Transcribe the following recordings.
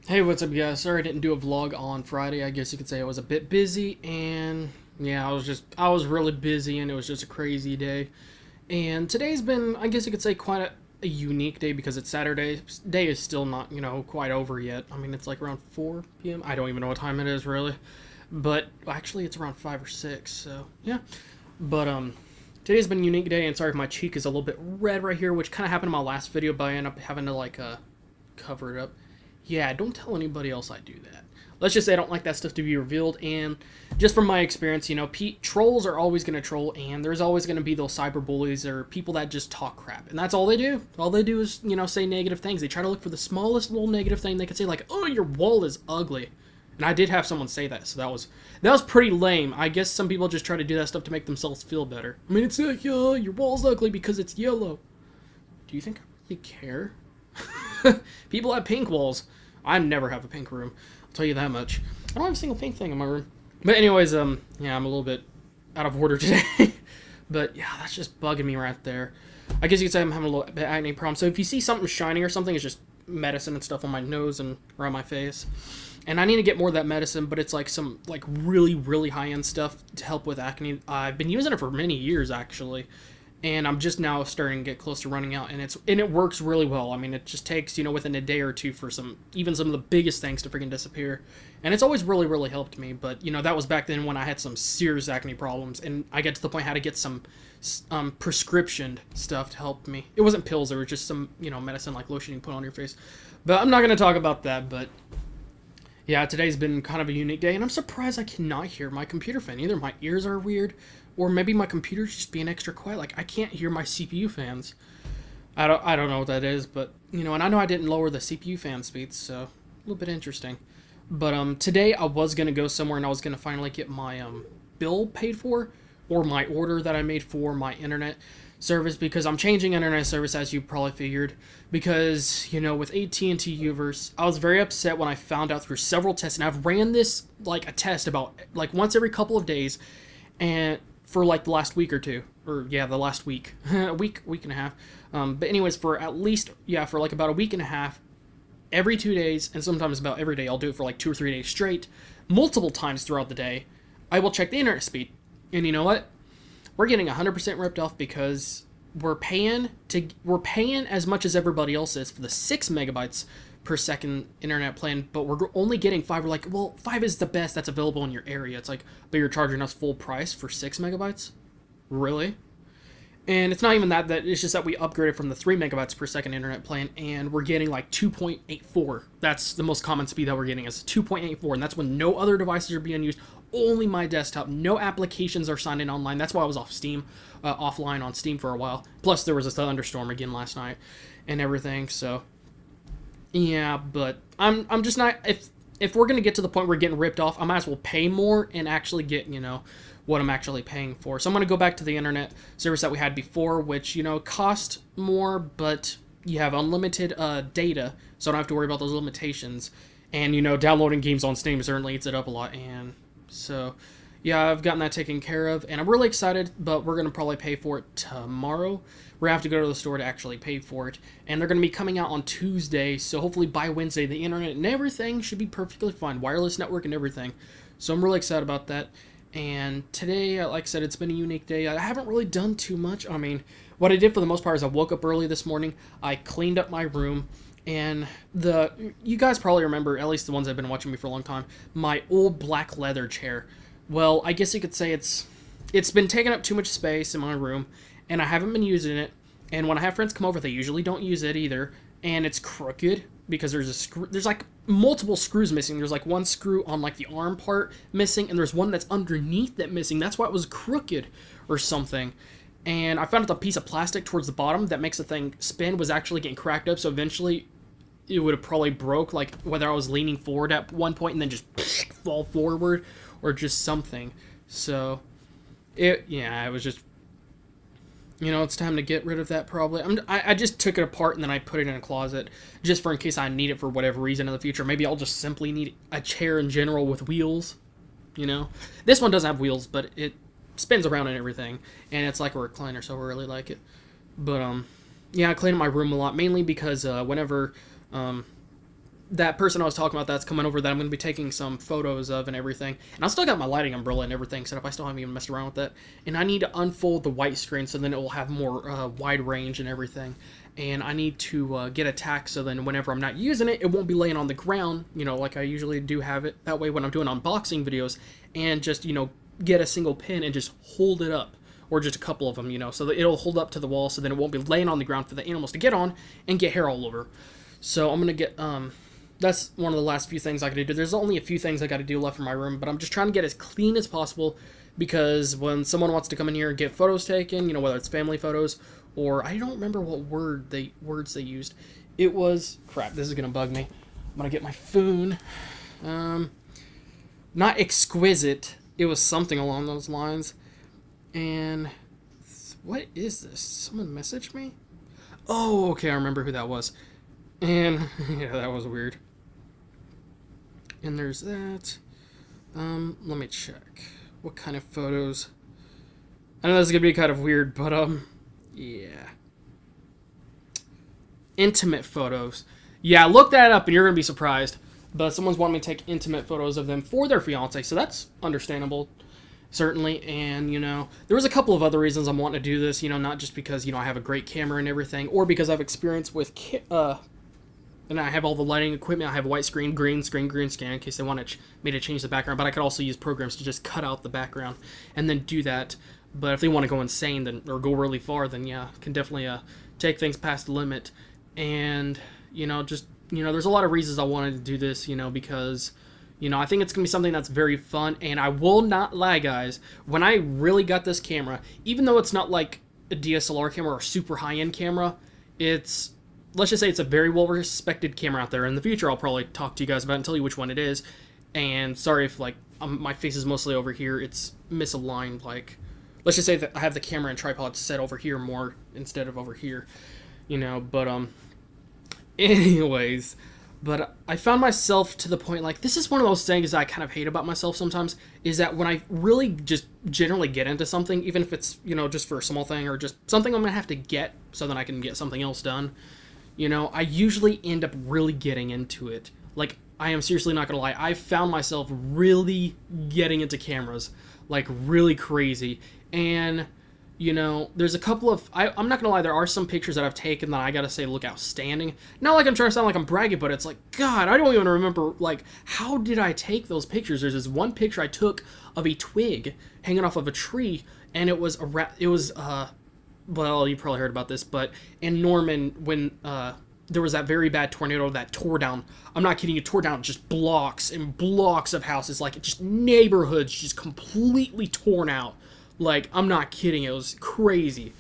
Hey, what's up, guys? Sorry I didn't do a vlog on Friday. I guess you could say I was a bit busy, and yeah, I was really busy, and it was just a crazy day. And today's been, I guess you could say, quite a unique day because it's Saturday. Day is still not, quite over yet. I mean, it's like around 4 p.m. I don't even know what time it is, really. But actually, it's around 5 or 6, so yeah. But, today's been a unique day, and sorry if my cheek is a little bit red right here, which kind of happened in my last video, but I ended up having to, cover it up. Yeah, don't tell anybody else I do that. Let's just say I don't like that stuff to be revealed, and just from my experience, trolls are always going to troll, and there's always going to be those cyber bullies or people that just talk crap, and that's all they do. All they do is, say negative things. They try to look for the smallest little negative thing they could say, like, oh, your wall is ugly. And I did have someone say that, so that was pretty lame. I guess some people just try to do that stuff to make themselves feel better. I mean, it's like, your wall's ugly because it's yellow. Do you think I really care? People have pink walls. I never have a pink room. I'll tell you that much. I don't have a single pink thing in my room. But anyways, yeah, I'm a little bit out of order today. But yeah, that's just bugging me right there. I guess you could say I'm having a little bit acne problem. So if you see something shining or something, it's just medicine and stuff on my nose and around my face. And I need to get more of that medicine, but it's like some like really, really high-end stuff to help with acne. I've been using it for many years, actually, and I'm just now starting to get close to running out, and it works really well. I mean, it just takes within a day or two for some of the biggest things to freaking disappear, and it's always really really helped me. But that was back then when I had some serious acne problems, and I got to the point I had to get some prescription stuff to help me. It wasn't pills; it was just some medicine like lotion you put on your face. But I'm not gonna talk about that. But yeah, today's been kind of a unique day, and I'm surprised I cannot hear my computer fan. Either my ears are weird, or maybe my computer's just being extra quiet. Like, I can't hear my CPU fans. I don't know what that is, but, and I know I didn't lower the CPU fan speeds, so a little bit interesting. But, today I was going to go somewhere, and I was going to finally get my, bill paid for, or my order that I made for my internet service, because I'm changing internet service, as you probably figured, because with AT&T Uverse, I was very upset when I found out through several tests, and I've ran this like a test about like once every couple of days, and for like the last week or two, or yeah, the last week, a week and a half. But anyways, for at least for like about a week and a half, every 2 days, and sometimes about every day, I'll do it for like 2 or 3 days straight, multiple times throughout the day. I will check the internet speed, and you know what? We're getting 100% ripped off because we're paying as much as everybody else is for the 6 megabytes per second internet plan, but we're only getting 5. We're like, well, 5 is the best that's available in your area. It's like, but you're charging us full price for 6 megabytes? Really? And it's not even that it's just that we upgraded from the 3 megabytes per second internet plan, and we're getting like 2.84. That's the most common speed that we're getting is 2.84, and that's when no other devices are being used. Only my desktop. No applications are signed in online. That's why I was offline on Steam for a while. Plus, there was a thunderstorm again last night, and everything. So, yeah, but I'm just not. If we're gonna get to the point where we're getting ripped off, I might as well pay more and actually get what I'm actually paying for. So I'm gonna go back to the internet service that we had before, which cost more, but you have unlimited data, so I don't have to worry about those limitations. And downloading games on Steam certainly eats it up a lot. And so, yeah, I've gotten that taken care of, and I'm really excited, but we're going to probably pay for it tomorrow. We're going to have to go to the store to actually pay for it, and they're going to be coming out on Tuesday, so hopefully by Wednesday, the internet and everything should be perfectly fine, wireless network and everything. So I'm really excited about that, and today, like I said, it's been a unique day. I haven't really done too much. I mean, what I did for the most part is I woke up early this morning, I cleaned up my room, and you guys probably remember, at least the ones that have been watching me for a long time, my old black leather chair. Well, I guess you could say it's been taking up too much space in my room, and I haven't been using it. And when I have friends come over, they usually don't use it either, and it's crooked because there's like multiple screws missing. There's like one screw on like the arm part missing, and there's one that's underneath that missing. That's why it was crooked or something. And I found out the piece of plastic towards the bottom that makes the thing spin was actually getting cracked up, so eventually it would have probably broke, like whether I was leaning forward at one point and then just fall forward or just something. So it was just it's time to get rid of that probably. I just took it apart and then I put it in a closet just for in case I need it for whatever reason in the future. Maybe I'll just simply need a chair in general with wheels. This one doesn't have wheels, but it spins around and everything, and it's like a recliner, so I really like it. But yeah, I clean my room a lot, mainly because whenever that person I was talking about that's coming over that I'm going to be taking some photos of and everything. And I still got my lighting umbrella and everything set up. I still haven't even messed around with that. And I need to unfold the white screen so then it will have more wide range and everything. And I need to get a tack so then whenever I'm not using it, it won't be laying on the ground, you know, like I usually do have it. That way when I'm doing unboxing videos and just, you know, get a single pin and just hold it up. Or just a couple of them, you know, so that it'll hold up to the wall so then it won't be laying on the ground for the animals to get on and get hair all over. So I'm going to get, that's one of the last few things I got to do. There's only a few things I got to do left in my room, but I'm just trying to get as clean as possible because when someone wants to come in here and get photos taken, you know, whether it's family photos or I don't remember what words they used. It was, crap, this is going to bug me. I'm going to get my phone. Not exquisite. It was something along those lines. And what is this? Someone messaged me? Oh, okay, I remember who that was. And yeah, that was weird. And there's that. Let me check. What kind of photos? I know this is gonna be kind of weird, but yeah. Intimate photos. Yeah, look that up and you're gonna be surprised. But someone's wanting me to take intimate photos of them for their fiance, so that's understandable. Certainly, and, you know, there was a couple of other reasons I'm wanting to do this, you know, not just because, you know, I have a great camera and everything, or because I've experience with, and I have all the lighting equipment, I have a white screen, green screen in case they want me to change the background, but I could also use programs to just cut out the background and then do that, but if they want to go insane, then, or go really far, then yeah, can definitely, take things past the limit, and, you know, just, you know, there's a lot of reasons I wanted to do this, you know, because... You know, I think it's going to be something that's very fun, and I will not lie, guys. When I really got this camera, even though it's not like a DSLR camera or a super high-end camera, it's, let's just say it's a very well-respected camera out there. In the future, I'll probably talk to you guys about it and tell you which one it is. And sorry if, like, my face is mostly over here. It's misaligned, like, let's just say that I have the camera and tripod set over here more instead of over here. You know, but, anyways... But I found myself to the point, like, this is one of those things that I kind of hate about myself sometimes, is that when I really just generally get into something, even if it's, you know, just for a small thing or just something I'm going to have to get so that I can get something else done, you know, I usually end up really getting into it. Like, I am seriously not going to lie, I found myself really getting into cameras, like, really crazy, and... You know, there's a couple of... I'm not going to lie, there are some pictures that I've taken that I got to say look outstanding. Not like I'm trying to sound like I'm bragging, but it's like, God, I don't even remember, like, how did I take those pictures? There's this one picture I took of a twig hanging off of a tree, and it was well, you probably heard about this, but in Norman, when there was that very bad tornado that tore down... I'm not kidding you, tore down just blocks and blocks of houses, like, just neighborhoods just completely torn out. Like, I'm not kidding, it was crazy,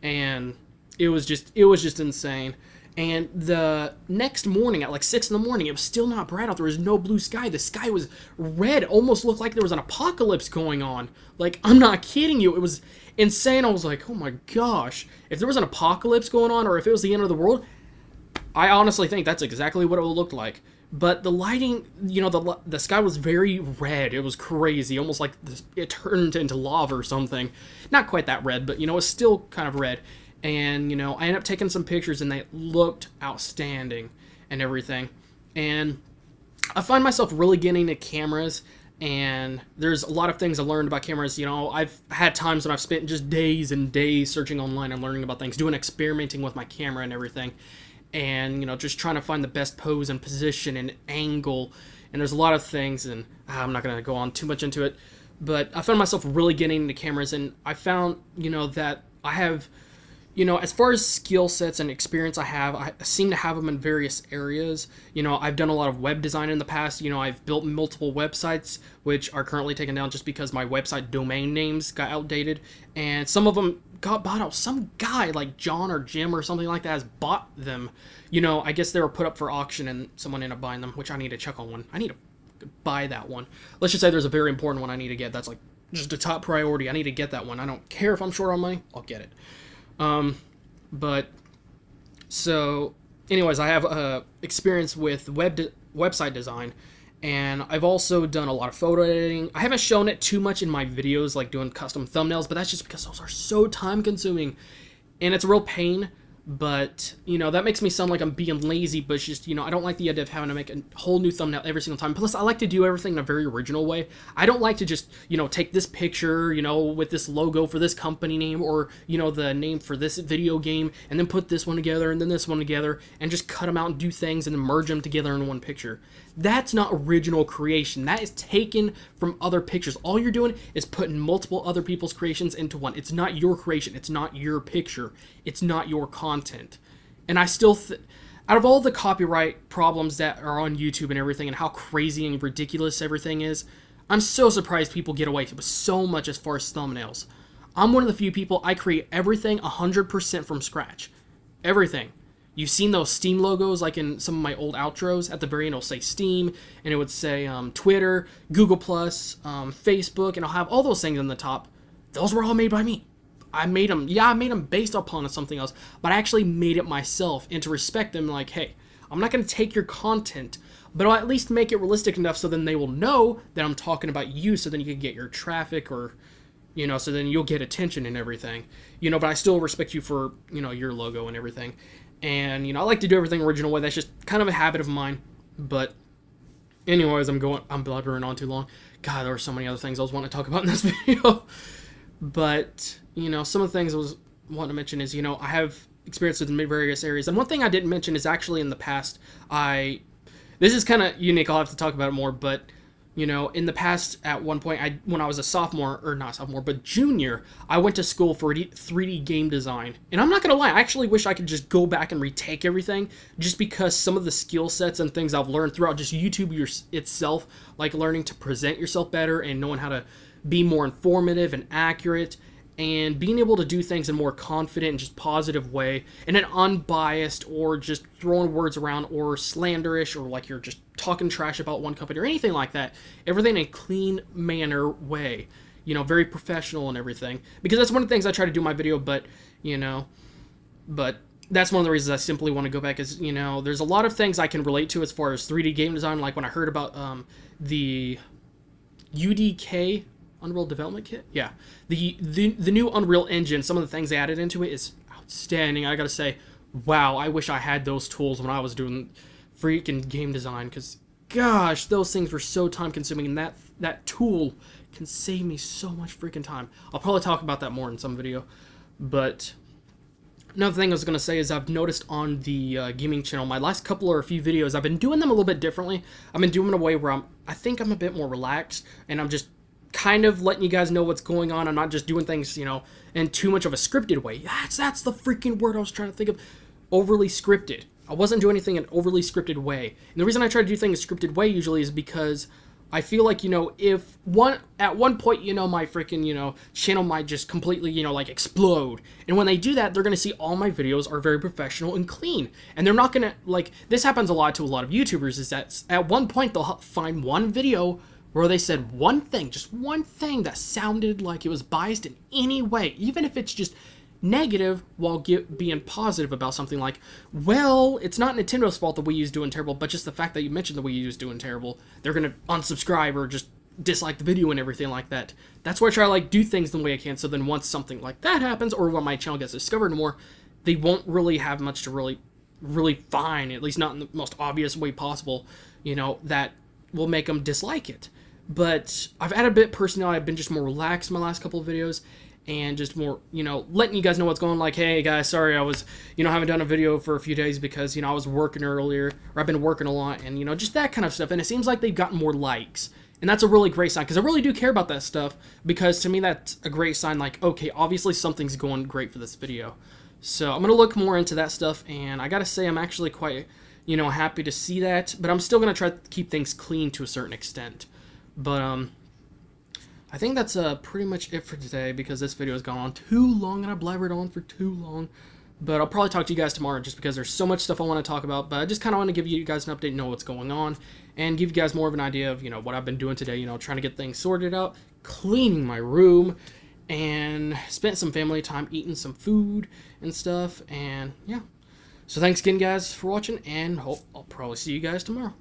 and it was just insane, and the next morning, at like 6 in the morning, it was still not bright out, there was no blue sky, the sky was red, almost looked like there was an apocalypse going on, like, I'm not kidding you, it was insane. I was like, oh my gosh, if there was an apocalypse going on, or if it was the end of the world, I honestly think that's exactly what it would look like. But the lighting, you know, the sky was very red. It was crazy, almost like it turned into lava or something. Not quite that red, but, you know, it's still kind of red. And, you know, I ended up taking some pictures, and they looked outstanding and everything. And I find myself really getting into cameras, and there's a lot of things I learned about cameras. You know, I've had times when I've spent just days and days searching online and learning about things, doing experimenting with my camera and everything. And, you know, just trying to find the best pose and position and angle, and there's a lot of things, and I'm not going to go on too much into it, but I found myself really getting into cameras, and I found, you know, that I have, you know, as far as skill sets and experience I seem to have them in various areas. You know, I've done a lot of web design in the past. You know, I've built multiple websites, which are currently taken down just because my website domain names got outdated, and some of them got bought out. Some guy like John or Jim or something like that has bought them. You know, I guess they were put up for auction and someone ended up buying them, which I need to check on one. I need to buy that one. Let's just say there's a very important one I need to get. That's like just a top priority. I need to get that one. I don't care if I'm short on money. I'll get it. But so anyways, I have experience with website design, and I've also done a lot of photo editing. I haven't shown it too much in my videos, like doing custom thumbnails, but that's just because those are so time consuming, and it's a real pain. But, you know, that makes me sound like I'm being lazy, but it's just, you know, I don't like the idea of having to make a whole new thumbnail every single time. Plus, I like to do everything in a very original way. I don't like to just, you know, take this picture, you know, with this logo for this company name, or, you know, the name for this video game, and then put this one together and then this one together, and just cut them out and do things and then merge them together in one picture. That's not original creation. That is taken from other pictures. All you're doing is putting multiple other people's creations into one. It's not your creation. It's not your picture. It's not your content. And I still, out of all the copyright problems that are on YouTube and everything, and how crazy and ridiculous everything is, I'm so surprised people get away with so much as far as thumbnails. I'm one of the few people, I create everything 100% from scratch. Everything. You've seen those Steam logos, like in some of my old outros. At the very end, it'll say Steam, and it would say Twitter, Google+, Facebook, and I'll have all those things on the top. Those were all made by me. I made them, yeah, I made them based upon something else, but I actually made it myself, and to respect them, like, hey, I'm not going to take your content, but I'll at least make it realistic enough so then they will know that I'm talking about you, so then you can get your traffic, or, you know, so then you'll get attention and everything. You know, but I still respect you for, you know, your logo and everything. And, you know, I like to do everything original way. That's just kind of a habit of mine. But anyways, I'm blabbering on too long. God, there were so many other things I was wanting to talk about in this video. But, you know, some of the things I was wanting to mention is, you know, I have experience with various areas. And one thing I didn't mention is actually in the past, this is kind of unique. I'll have to talk about it more, but, you know, in the past, at one point, when I was a sophomore, or not sophomore, but junior, I went to school for 3D game design. And I'm not going to lie, I actually wish I could just go back and retake everything, just because some of the skill sets and things I've learned throughout just YouTube itself, like learning to present yourself better and knowing how to be more informative and accurate, and being able to do things in a more confident and just positive way, in an unbiased or just throwing words around or slanderish, or like you're just talking trash about one company or anything like that. Everything in a clean manner way, you know, very professional and everything. Because that's one of the things I try to do in my video, but, you know, that's one of the reasons I simply want to go back is, you know, there's a lot of things I can relate to as far as 3D game design, like when I heard about the UDK, Unreal Development Kit? Yeah. The new Unreal Engine, some of the things they added into it is outstanding. I gotta say, wow, I wish I had those tools when I was doing freaking game design, because, gosh, those things were so time-consuming, and that tool can save me so much freaking time. I'll probably talk about that more in some video, but another thing I was going to say is I've noticed on the gaming channel, my last couple or a few videos, I've been doing them a little bit differently. I've been doing them in a way where I think I'm a bit more relaxed, and I'm just kind of letting you guys know what's going on. I'm not just doing things, you know, in too much of a scripted way. That's the freaking word I was trying to think of. Overly scripted. I wasn't doing anything in an overly scripted way. And the reason I try to do things a scripted way usually is because I feel like, you know, at one point, you know, my freaking, you know, channel might just completely, you know, like explode. And when they do that, they're going to see all my videos are very professional and clean. And they're not going to, like, this happens a lot to a lot of YouTubers, is that at one point they'll find one video where they said one thing, just one thing that sounded like it was biased in any way, even if it's just negative, while being positive about something like, well, it's not Nintendo's fault the Wii U's doing terrible, but just the fact that you mentioned the Wii U's doing terrible, they're going to unsubscribe or just dislike the video and everything like that. That's why I try to, like, do things the way I can, so then once something like that happens, or when my channel gets discovered more, they won't really have much to really find, at least not in the most obvious way possible, you know, that will make them dislike it. But I've added a bit personality. I've been just more relaxed in my last couple of videos, and just more, you know, letting you guys know what's going on. Like, hey guys, sorry I was, you know, haven't done a video for a few days because, you know, I was working earlier, or I've been working a lot, and, you know, just that kind of stuff. And it seems like they've gotten more likes, and that's a really great sign, because I really do care about that stuff, because to me that's a great sign, like, okay, obviously something's going great for this video. So I'm gonna look more into that stuff, and I gotta say I'm actually quite, you know, happy to see that, but I'm still gonna try to keep things clean to a certain extent. But I think that's pretty much it for today, because this video has gone on too long and I blabbered on for too long. But I'll probably talk to you guys tomorrow, just because there's so much stuff I want to talk about. But I just kind of want to give you guys an update, know what's going on, and give you guys more of an idea of, you know, what I've been doing today, you know, trying to get things sorted out, cleaning my room, and spent some family time eating some food and stuff. And yeah, so thanks again guys for watching, and I'll probably see you guys tomorrow.